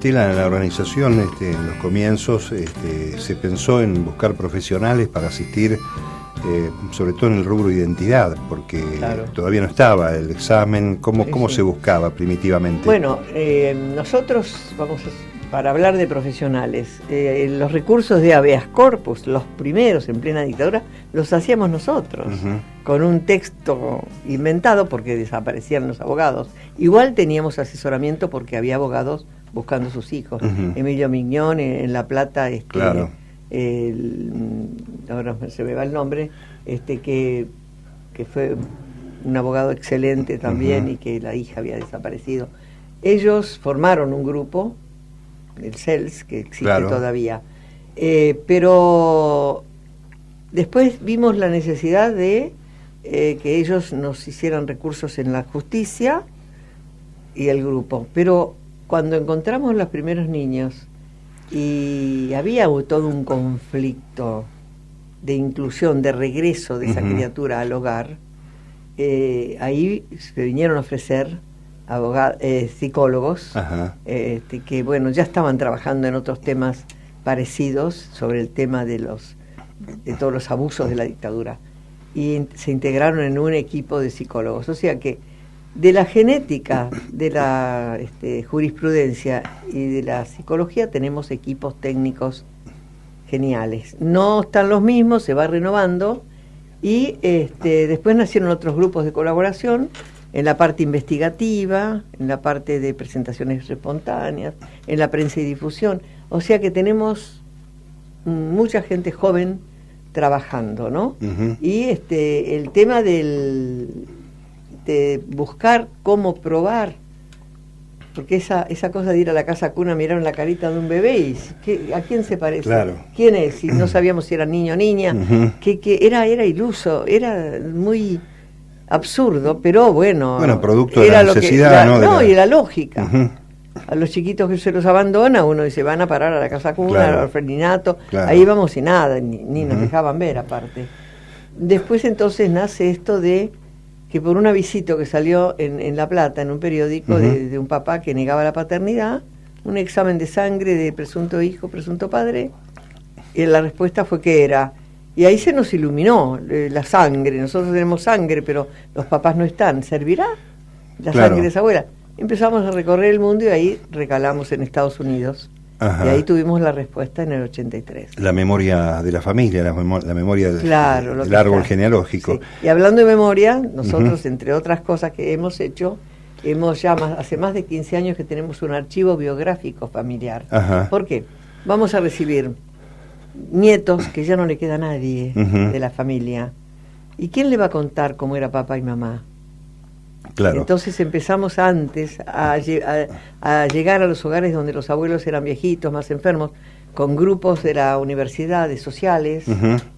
Estela, en la organización, en los comienzos, se pensó en buscar profesionales para asistir, sobre todo en el rubro identidad, porque todavía no estaba el examen. ¿Cómo se buscaba primitivamente? Bueno, nosotros, para hablar de profesionales, los recursos de habeas corpus, los primeros en plena dictadura, los hacíamos nosotros, con un texto inventado porque desaparecían los abogados. Igual teníamos asesoramiento porque había abogados buscando sus hijos. Emilio Mignón en La Plata, claro. Ahora se me va el nombre, que fue un abogado excelente también y que la hija había desaparecido. Ellos formaron un grupo, el CELS, que existe todavía, pero después vimos la necesidad de que ellos nos hicieran recursos en la justicia y el grupo, pero cuando encontramos los primeros niños y había todo un conflicto de inclusión, de regreso de esa criatura al hogar, ahí se vinieron a ofrecer psicólogos que bueno, ya estaban trabajando en otros temas parecidos sobre el tema de todos los abusos de la dictadura, y se integraron en un equipo de psicólogos. O sea que de la genética, de la jurisprudencia y de la psicología tenemos equipos técnicos geniales. No están los mismos, se va renovando, y después nacieron otros grupos de colaboración en la parte investigativa, en la parte de presentaciones espontáneas, en la prensa y difusión. O sea que tenemos mucha gente joven trabajando, ¿no? Y el tema de buscar cómo probar, porque esa cosa de ir a la casa cuna, mirar la carita de un bebé y ¿a quién se parece? Claro. ¿Quién es? Si no sabíamos si era niño o niña, que era iluso, era muy absurdo, pero bueno, producto de la necesidad, y la lógica. A los chiquitos que se los abandona, uno dice, van a parar a la casa cuna, al orfelinato, ahí vamos y nada, ni nos dejaban ver aparte. Después entonces nace esto de que por un avisito que salió en La Plata, en un periódico, de un papá que negaba la paternidad, un examen de sangre de presunto hijo, presunto padre, y la respuesta fue que era. Y ahí se nos iluminó la sangre. Nosotros tenemos sangre, pero los papás no están. ¿Servirá la sangre de esa abuela? Empezamos a recorrer el mundo y ahí recalamos en Estados Unidos. Y ahí tuvimos la respuesta en el 83. La memoria de la familia, la memoria del árbol genealógico. Sí. Y hablando de memoria, nosotros, entre otras cosas que hemos hecho, hace más de 15 años que tenemos un archivo biográfico familiar. ¿Por qué? Vamos a recibir nietos que ya no le queda a nadie de la familia. ¿Y quién le va a contar cómo era papá y mamá? Claro. Entonces empezamos antes a llegar a los hogares donde los abuelos eran viejitos, más enfermos, con grupos de la universidad, de sociales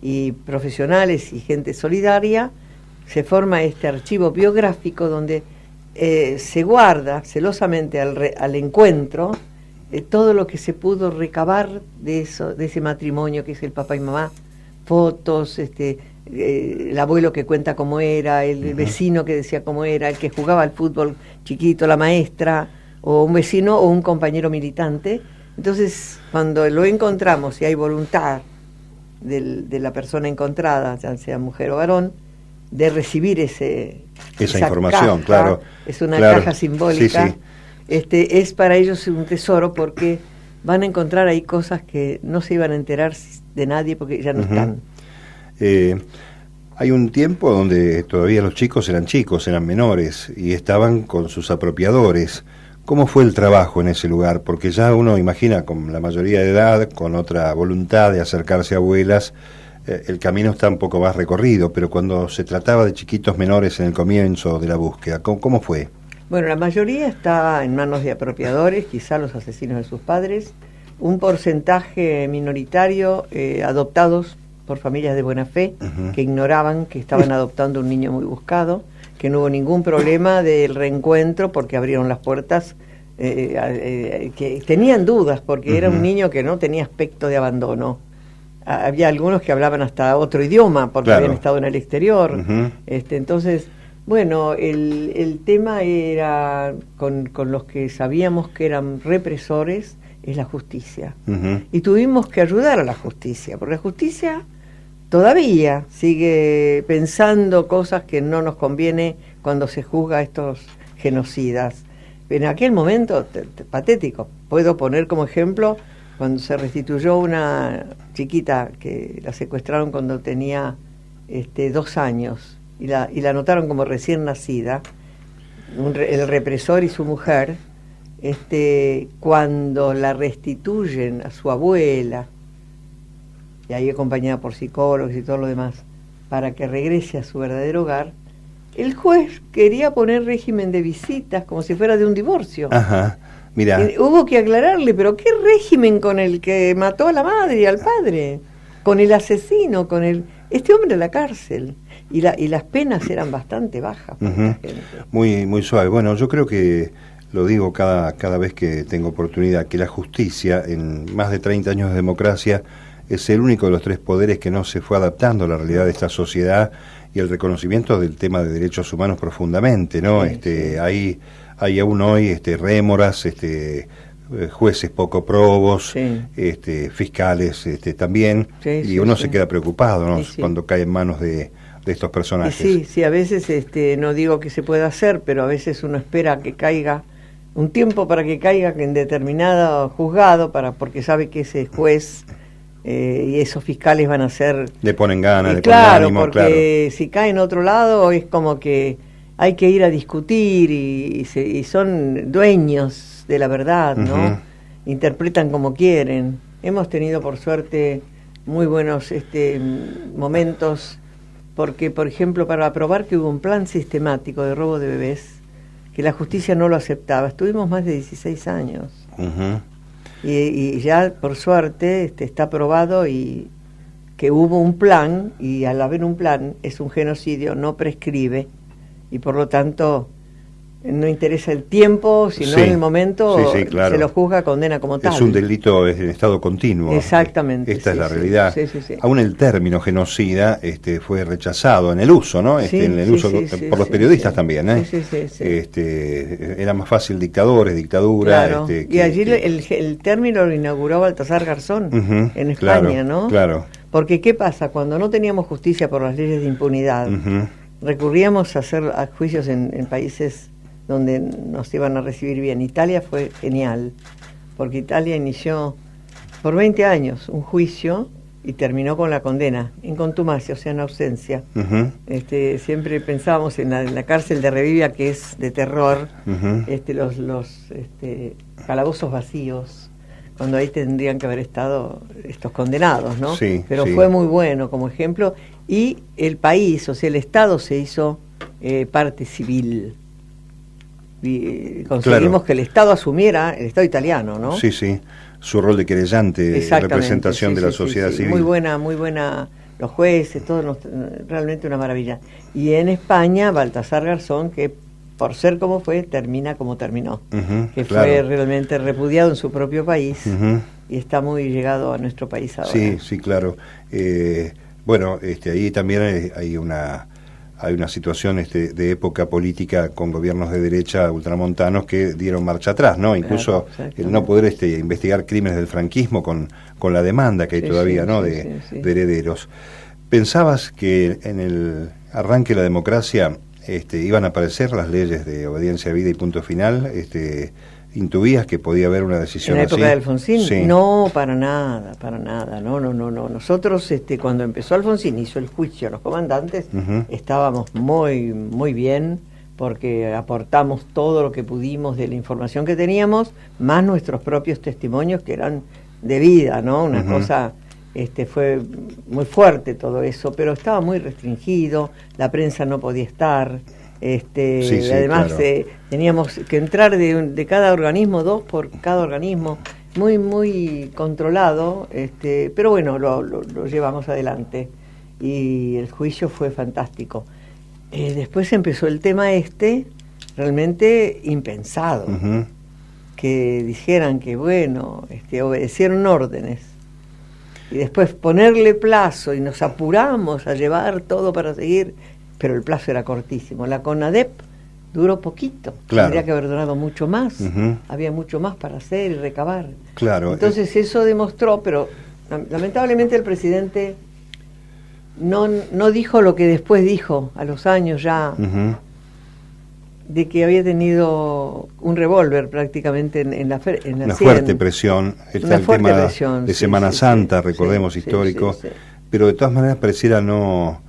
y profesionales y gente solidaria. Se forma este archivo biográfico donde se guarda celosamente al encuentro todo lo que se pudo recabar de ese matrimonio que es el papá y mamá, fotos, el abuelo que cuenta cómo era, el vecino que decía cómo era, el que jugaba al fútbol chiquito, la maestra, o un vecino o un compañero militante. Entonces, cuando lo encontramos y hay voluntad de la persona encontrada, ya sea mujer o varón, de recibir esa información, caja, es una caja simbólica, es para ellos un tesoro, porque van a encontrar ahí cosas que no se iban a enterar de nadie porque ya no están. Hay un tiempo donde todavía los chicos, eran menores y estaban con sus apropiadores. ¿Cómo fue el trabajo en ese lugar? Porque ya uno imagina, con la mayoría de edad, con otra voluntad de acercarse a abuelas, el camino está un poco más recorrido, pero cuando se trataba de chiquitos menores en el comienzo de la búsqueda, ¿cómo fue? Bueno, la mayoría está en manos de apropiadores, quizá los asesinos de sus padres, un porcentaje minoritario adoptados por familias de buena fe, que ignoraban que estaban adoptando un niño muy buscado, que no hubo ningún problema del reencuentro porque abrieron las puertas, que tenían dudas porque era un niño que no tenía aspecto de abandono. Había algunos que hablaban hasta otro idioma porque habían estado en el exterior. Entonces, Bueno, el tema era, con los que sabíamos que eran represores, es la justicia. Y tuvimos que ayudar a la justicia, porque la justicia todavía sigue pensando cosas que no nos conviene cuando se juzga a estos genocidas. En aquel momento, patético. Puedo poner como ejemplo cuando se restituyó una chiquita que la secuestraron cuando tenía 2 años y la anotaron como recién nacida, el represor y su mujer, cuando la restituyen a su abuela, y ahí acompañada por psicólogos y todo lo demás, para que regrese a su verdadero hogar, el juez quería poner régimen de visitas como si fuera de un divorcio. Ajá, mira. Hubo que aclararle, pero ¿qué régimen con el que mató a la madre y al padre? Con el asesino, con este hombre en la cárcel. Y las penas eran bastante bajas. Muy suave. Bueno, yo creo que lo digo cada vez que tengo oportunidad, que la justicia, en más de 30 años de democracia, es el único de los 3 poderes que no se fue adaptando a la realidad de esta sociedad y el reconocimiento del tema de derechos humanos profundamente, ¿no? Hay aún hoy rémoras, jueces poco probos, fiscales también, y uno se queda preocupado, ¿no? Cuando cae en manos de estos personajes. Sí, a veces no digo que se pueda hacer, pero a veces uno espera que caiga un tiempo para que caiga en determinado juzgado, porque sabe que ese juez y esos fiscales van a ser... Le ponen ganas, le ponen ánimo, porque si cae en otro lado es como que hay que ir a discutir y son dueños de la verdad, ¿no? Interpretan como quieren. Hemos tenido, por suerte, muy buenos momentos, porque, por ejemplo, para probar que hubo un plan sistemático de robo de bebés, que la justicia no lo aceptaba, estuvimos más de 16 años. Y ya, por suerte, está probado y que hubo un plan, y al haber un plan, es un genocidio, no prescribe, y por lo tanto no interesa el tiempo, sino en el momento, claro. Se lo juzga, condena como tal. Es un delito en estado continuo. Exactamente. Esta es la realidad. Aún el término genocida fue rechazado en el uso, ¿no? En el uso por los periodistas también, ¿eh? Era más fácil dictadores, dictadura. Claro. Y allí el término lo inauguró Baltasar Garzón, en España, ¿no? Claro. Porque ¿qué pasa? Cuando no teníamos justicia por las leyes de impunidad, recurríamos a hacer juicios en países donde nos iban a recibir bien. Italia fue genial, porque Italia inició por 20 años un juicio y terminó con la condena, en contumacia, o sea, en ausencia. Siempre pensábamos en la cárcel de Revilla, que es de terror, los calabozos vacíos, cuando ahí tendrían que haber estado estos condenados, ¿no? Pero fue muy bueno como ejemplo, y el país, o sea, el Estado se hizo parte civil. Y conseguimos que el Estado asumiera, el Estado italiano, ¿no? Su rol de querellante, representación de la sociedad civil. Muy buena, los jueces, todo, realmente una maravilla. Y en España, Baltasar Garzón, que por ser como fue, termina como terminó, que fue realmente repudiado en su propio país, y está muy llegado a nuestro país ahora. Sí, claro. Bueno, ahí también hay una situación de época política con gobiernos de derecha ultramontanos que dieron marcha atrás, ¿no? Incluso el no poder investigar crímenes del franquismo con la demanda que hay todavía, ¿no? De herederos. ¿Pensabas que en el arranque de la democracia iban a aparecer las leyes de obediencia a vida y punto final? ¿Intuías que podía haber una decisión así? ¿En la época de Alfonsín? No, para nada, no. Nosotros, cuando empezó Alfonsín, hizo el juicio a los comandantes, estábamos muy bien, porque aportamos todo lo que pudimos de la información que teníamos, más nuestros propios testimonios, que eran de vida, ¿no? Una cosa, fue muy fuerte todo eso, pero estaba muy restringido, la prensa no podía estar... además teníamos que entrar de cada organismo, 2 por cada organismo, muy controlado, pero bueno, lo llevamos adelante y el juicio fue fantástico. Después empezó el tema realmente impensado, que dijeran que bueno, obedecieron órdenes y después ponerle plazo y nos apuramos a llevar todo para seguir pero el plazo era cortísimo. La CONADEP duró poquito, claro. Tendría que haber durado mucho más, Uh-huh. Había mucho más para hacer y recabar. Claro. Entonces eso demostró, pero lamentablemente el presidente no dijo lo que después dijo, a los años ya, Uh-huh. de que había tenido un revólver prácticamente en la Una sien. fuerte presión. Está el tema de Semana Santa, recordemos, histórico, sí. pero de todas maneras pareciera no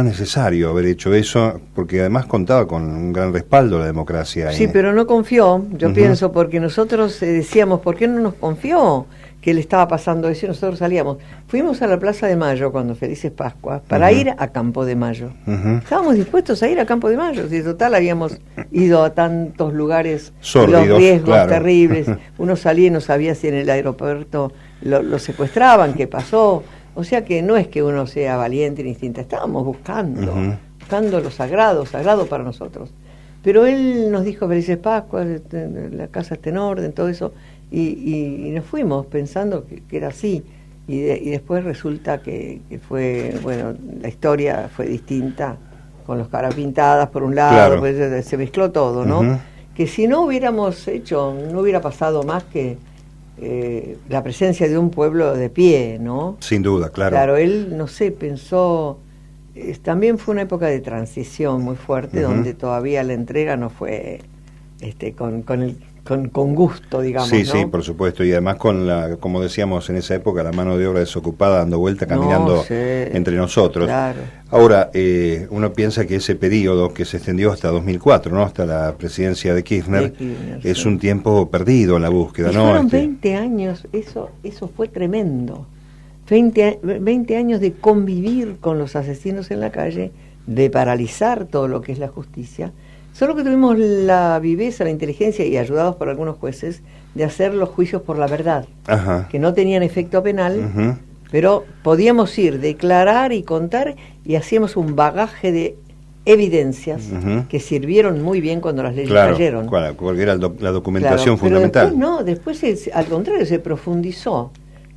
necesario haber hecho eso, porque además contaba con un gran respaldo la democracia. Sí, pero no confió, yo Uh-huh. pienso, porque nosotros decíamos, ¿por qué no nos confió que le estaba pasando eso? Y nosotros salíamos. Fuimos a la Plaza de Mayo cuando Felices Pascuas para Uh-huh. ir a Campo de Mayo. Uh-huh. Estábamos dispuestos a ir a Campo de Mayo, si total habíamos ido a tantos lugares, Sórdidos, los riesgos claro. terribles. Uno salía y no sabía si en el aeropuerto lo secuestraban, qué pasó. O sea que no es que uno sea valiente ni distinta, estábamos buscando, Uh-huh. buscando lo sagrado para nosotros. Pero él nos dijo Felices Pascuas, la casa está en orden, todo eso, y nos fuimos pensando que era así. Y después resulta que fue, bueno, la historia fue distinta, con los caras pintadas por un lado, Claro. pues, se mezcló todo, ¿no? Uh-huh. Que si no hubiéramos hecho, no hubiera pasado más que la presencia de un pueblo de pie, ¿no? Sin duda, claro. Claro, él, no sé, pensó, también fue una época de transición muy fuerte, Uh-huh. donde todavía la entrega no fue con gusto, digamos, Sí, ¿no? sí, por supuesto, y además con como decíamos en esa época, la mano de obra desocupada dando vuelta, caminando Sí, entre nosotros. claro. Ahora, uno piensa que ese periodo que se extendió hasta 2004, ¿no? Hasta la presidencia de Kirchner, es sí. un tiempo perdido en la búsqueda, Y ¿no? fueron 20 años, eso fue tremendo. 20 años de convivir con los asesinos en la calle, de paralizar todo lo que es la justicia. Solo que tuvimos la viveza, la inteligencia, y ayudados por algunos jueces, de hacer los juicios por la verdad, Ajá. que no tenían efecto penal, Uh-huh. pero podíamos ir, declarar y contar, y hacíamos un bagaje de evidencias Uh-huh. que sirvieron muy bien cuando las leyes Claro, cayeron. claro, porque era la documentación Claro, pero fundamental. después al contrario, se profundizó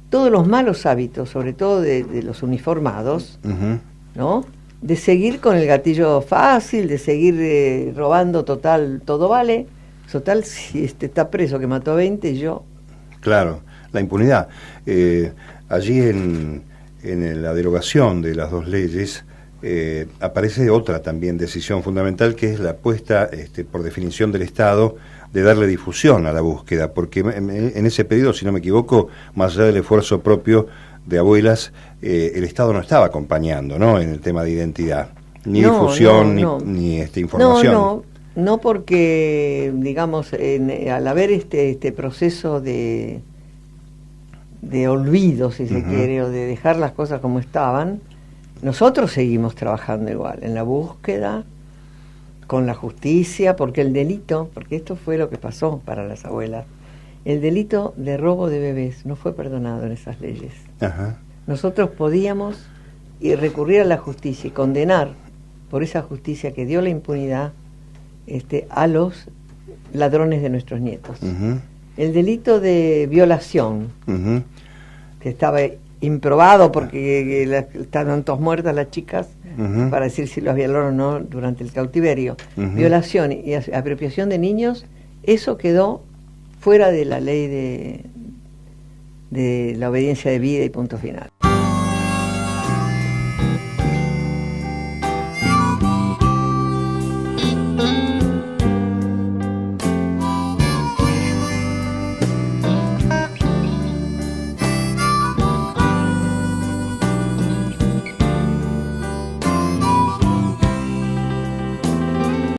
todos los malos hábitos, sobre todo de los uniformados, Uh-huh. ¿no? De seguir con el gatillo fácil, de seguir robando, total, todo vale. Total, si está preso que mató a 20, yo... Claro, la impunidad. Allí en la derogación de las dos leyes aparece otra también decisión fundamental, que es la apuesta, por definición del Estado, de darle difusión a la búsqueda, porque en ese periodo, si no me equivoco, más allá del esfuerzo propio de abuelas, el Estado no estaba acompañando, ¿no?, en el tema de identidad, ni difusión, ni información. No, porque, digamos, al haber este proceso de olvido, si se Uh-huh. quiere, o de dejar las cosas como estaban, nosotros seguimos trabajando igual, en la búsqueda, con la justicia, porque el delito, porque esto fue lo que pasó para las abuelas, el delito de robo de bebés no fue perdonado en esas leyes. Ajá. Nosotros podíamos recurrir a la justicia y condenar por esa justicia que dio la impunidad a los ladrones de nuestros nietos. Uh-huh. El delito de violación, Uh-huh. que estaba improbado porque estaban todas muertas las chicas, Uh-huh. para decir si los violaron o no durante el cautiverio. Uh-huh. Violación y apropiación de niños, eso quedó fuera de la ley de la obediencia de vida y punto final.